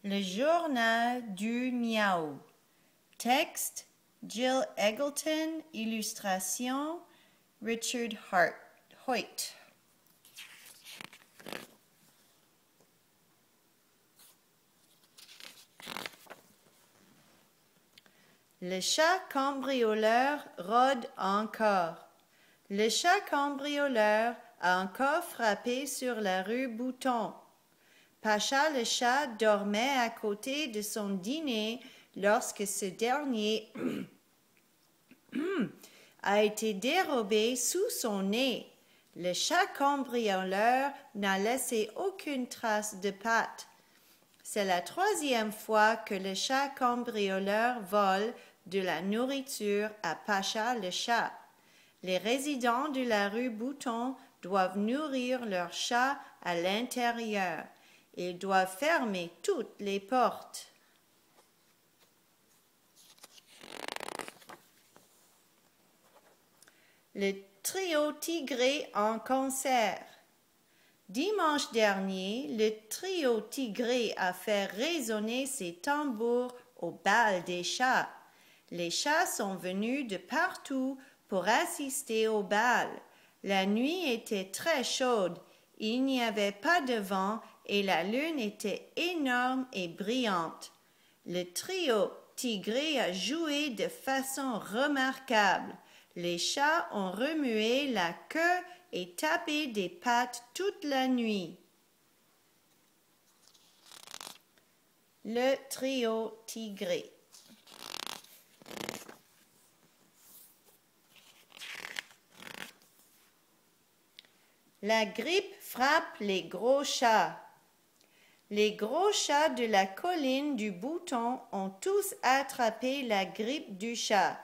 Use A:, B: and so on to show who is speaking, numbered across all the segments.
A: Le journal du miaou. Texte Jill Eggleton. Illustration Richard Hoyt. Le chat cambrioleur rôde encore. Le chat cambrioleur a encore frappé sur la rue Bouton. Pacha le chat dormait à côté de son dîner lorsque ce dernier a été dérobé sous son nez. Le chat cambrioleur n'a laissé aucune trace de pattes. C'est la troisième fois que le chat cambrioleur vole de la nourriture à Pacha le chat. Les résidents de la rue Bouton doivent nourrir leur chat à l'intérieur. Ils doivent fermer toutes les portes. Le trio Tigré en concert. Dimanche dernier, le trio Tigré a fait résonner ses tambours au bal des chats. Les chats sont venus de partout pour assister au bal. La nuit était très chaude, il n'y avait pas de vent et la lune était énorme et brillante. Le trio Tigré a joué de façon remarquable. Les chats ont remué la queue et tapé des pattes toute la nuit. Le trio Tigré. La grippe frappe les gros chats. Les gros chats de la colline du Bouton ont tous attrapé la grippe du chat.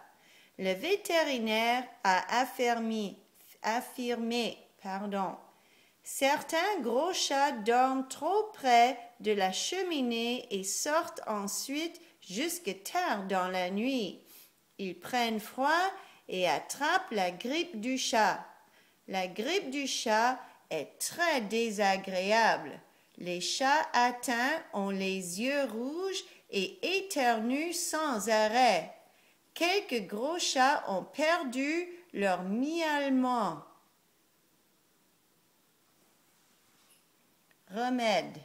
A: Le vétérinaire a affirmé, certains gros chats dorment trop près de la cheminée et sortent ensuite jusque tard dans la nuit. Ils prennent froid et attrapent la grippe du chat. La grippe du chat est très désagréable. Les chats atteints ont les yeux rouges et éternuent sans arrêt. Quelques gros chats ont perdu leur miaulement. Remède.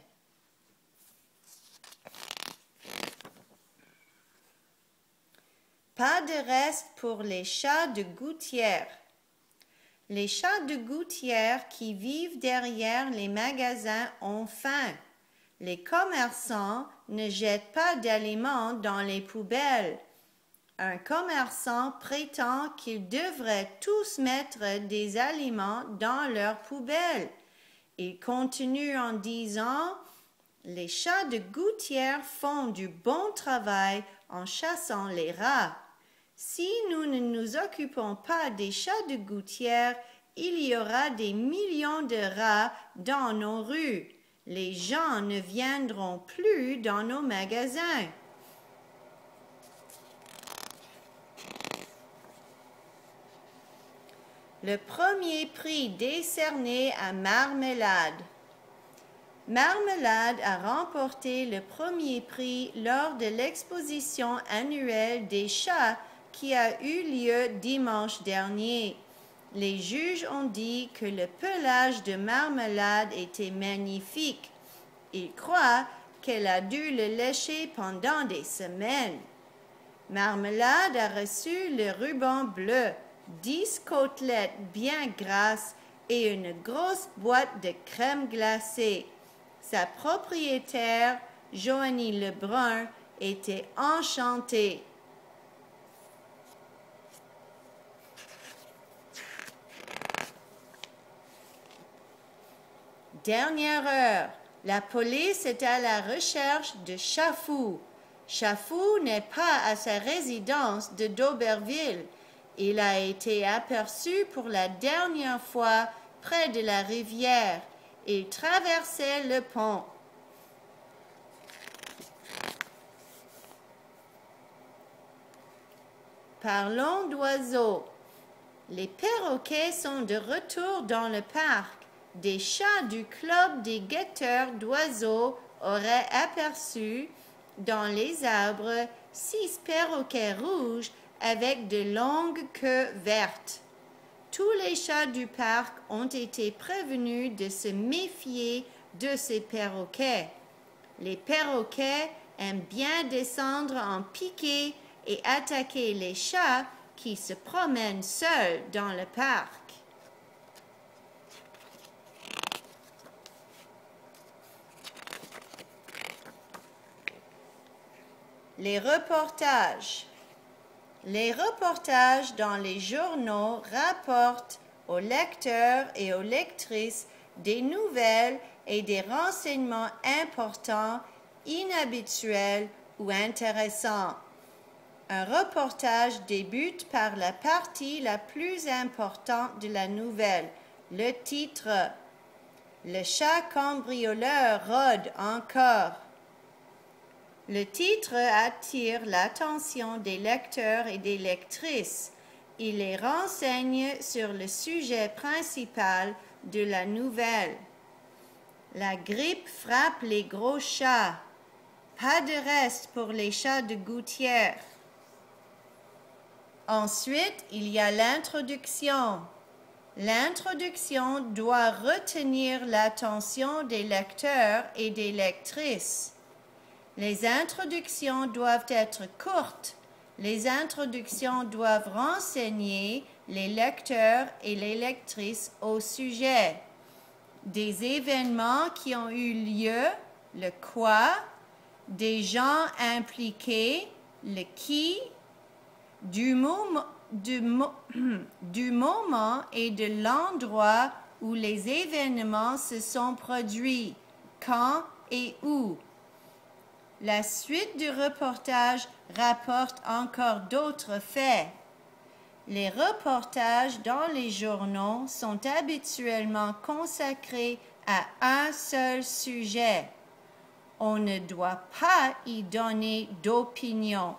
A: Pas de reste pour les chats de gouttière. Les chats de gouttière qui vivent derrière les magasins ont faim. Les commerçants ne jettent pas d'aliments dans les poubelles. Un commerçant prétend qu'ils devraient tous mettre des aliments dans leurs poubelles. Il continue en disant « Les chats de gouttière font du bon travail en chassant les rats. Si nous ne nous occupons pas des chats de gouttière, il y aura des millions de rats dans nos rues. Les gens ne viendront plus dans nos magasins. » Le premier prix décerné à Marmelade. Marmelade a remporté le premier prix lors de l'exposition annuelle des chats qui a eu lieu dimanche dernier. Les juges ont dit que le pelage de Marmelade était magnifique. Ils croient qu'elle a dû le lécher pendant des semaines. Marmelade a reçu le ruban bleu, 10 côtelettes bien grasses et une grosse boîte de crème glacée. Sa propriétaire, Joanie Lebrun, était enchantée. Dernière heure, la police est à la recherche de Chafou. Chafou n'est pas à sa résidence de D'Auberville. Il a été aperçu pour la dernière fois près de la rivière. Il traversait le pont. Parlons d'oiseaux. Les perroquets sont de retour dans le parc. Des chats du club des guetteurs d'oiseaux aurait aperçu dans les arbres 6 perroquets rouges avec de longues queues vertes. Tous les chats du parc ont été prévenus de se méfier de ces perroquets. Les perroquets aiment bien descendre en piqué et attaquer les chats qui se promènent seuls dans le parc. Les reportages. Les reportages dans les journaux rapportent aux lecteurs et aux lectrices des nouvelles et des renseignements importants, inhabituels ou intéressants. Un reportage débute par la partie la plus importante de la nouvelle, le titre. Le chat cambrioleur rôde encore. Le titre attire l'attention des lecteurs et des lectrices. Il les renseigne sur le sujet principal de la nouvelle. La grippe frappe les gros chats. Pas de reste pour les chats de gouttière. Ensuite, il y a l'introduction. L'introduction doit retenir l'attention des lecteurs et des lectrices. Les introductions doivent être courtes. Les introductions doivent renseigner les lecteurs et les lectrices au sujet des événements qui ont eu lieu, le quoi, des gens impliqués, le qui, du moment et de l'endroit où les événements se sont produits, quand et où. La suite du reportage rapporte encore d'autres faits. Les reportages dans les journaux sont habituellement consacrés à un seul sujet. On ne doit pas y donner d'opinion.